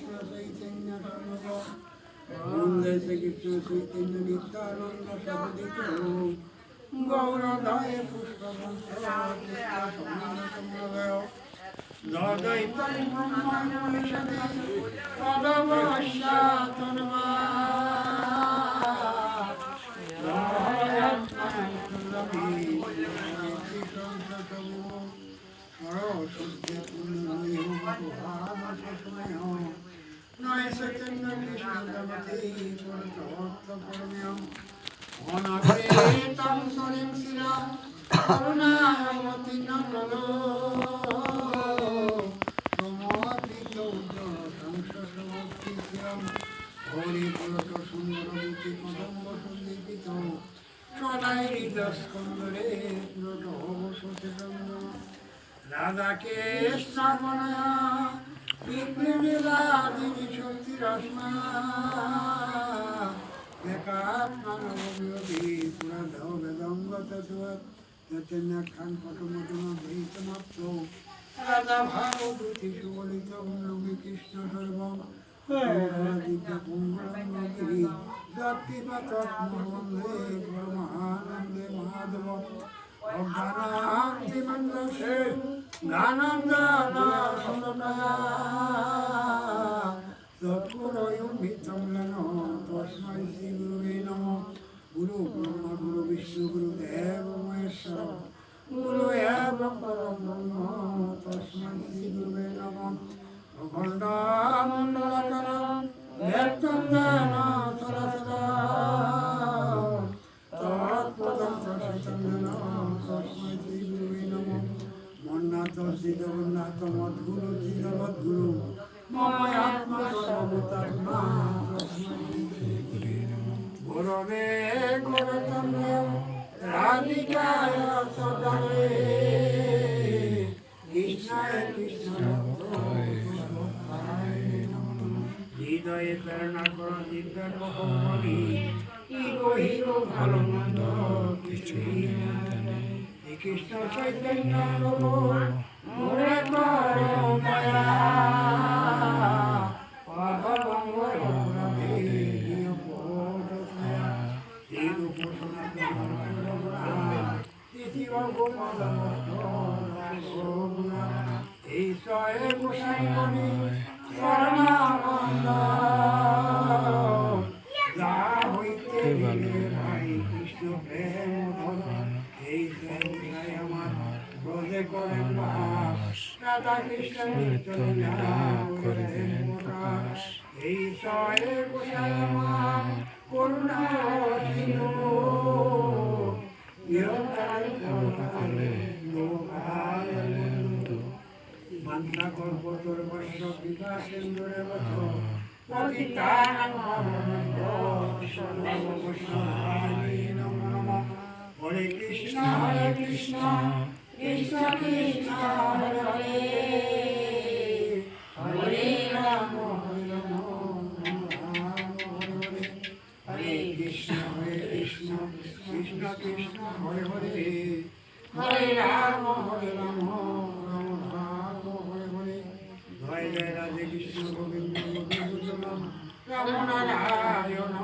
কৃষ্ণ চৈতন্য বন্দে শ্রী কৃষ্ণ চৈতন্য নিত্যানন্দ সহদিত গৌরধয় পুষ্পবন্তয় দ্বৈতং ব্রহ্মাণি পদবশ্যাতন্মা নয় চৈতন্য অনাথেতং সরিং শিরা করুণামতি নকলো প্রমোদিত উজ্জ্বল সংসসমুক্তি শিরম হরিপুরত সুন্দরমূর্তি কদম্ব সন্দীপিত সদাই হৃদস্কন্দরে পুরত অবসচেতন রাধাকে শ্রাবণয়া বিঘ্নেরাদিনী শক্তি রশ্মা একাত্মানবী পুরাধ বেদঙ্গত চৈতন্যাখ্যান পটমটম ভীতমাত্র রাধা ভাবদূতি সুবলিত নবী কৃষ্ণ সর্বম দিব্য পুঙ্গলঙ্গিরি দত্তিপতমন্দে পরমানন্দে মাধব অজ্ঞানান্তিমন্দে জ্ঞানঞ্জনশলাকয়া তৎপুরয়োন্বিतं লেন তস্मै শ্রী গুরুবে নমঃ গুরু ব্রহ্মা গুরু বিষ্ণু গুরুদেব মহেশ্বর গুরু এব পরম ব্রহ্ম তস্मै শ্রী গুরুবে নমঃ অখণ্ডমণ্ডলাকারং ব্যক্তং জ্ঞান সরস্বতা তৎপদং প্রসাদং তস্मै শ্রী গুরুবে নমঃ মন্নাথ শ্রীজগন্নাথ মদ্গুরু শ্রীজগদ্গুরু মম আত্মা সর্বভূতাত্মা গুরবে গুরুচন্দ্র রাধিকায় সদায়ে কৃষ্ণায় কৃষ্ণ হৃদয়ে প্রেরণা করো দিব্যার বলি হিরো হিরো ভালো মন্দ কিছুই নেই কৃষ্ণ চৈতন্য প্রভু মোরে করো দয়া পাবঙ্গ রঘুনাথে নিয়োগ ছায়া শ্রীরূপ সনাতন এই সয়ে গোসাই মনি শরণানন্দ যা হইতে ভাই কৃষ্ণ প্রেম ধন এই গোসাই আমার ব্রজে করেন বাস রাধা কৃষ্ণ লীলা করে দেন প্রকাশ এই সয়ে গোসাই আমার করুণা সিন্ধু নিরন্তর করুণালে লোকানন্দ মন্ত্রা কল্পতর বর্ষ বিকাশেন্দ্রে বছর পতিতানাং পাবনেভ্যো সর্ববৈষ্ণবায় নমো নমঃ হরে কৃষ্ণ কৃষ্ণ কৃষ্ণ হরে হরে হরে রাম হরে কৃষ্ণ কৃষ্ণ কৃষ্ণ হরে হরে হরে রাম রাম রাম হরে হরে জয় জয় রাধে কৃষ্ণ গোবিন্দ রাম নারায়ণ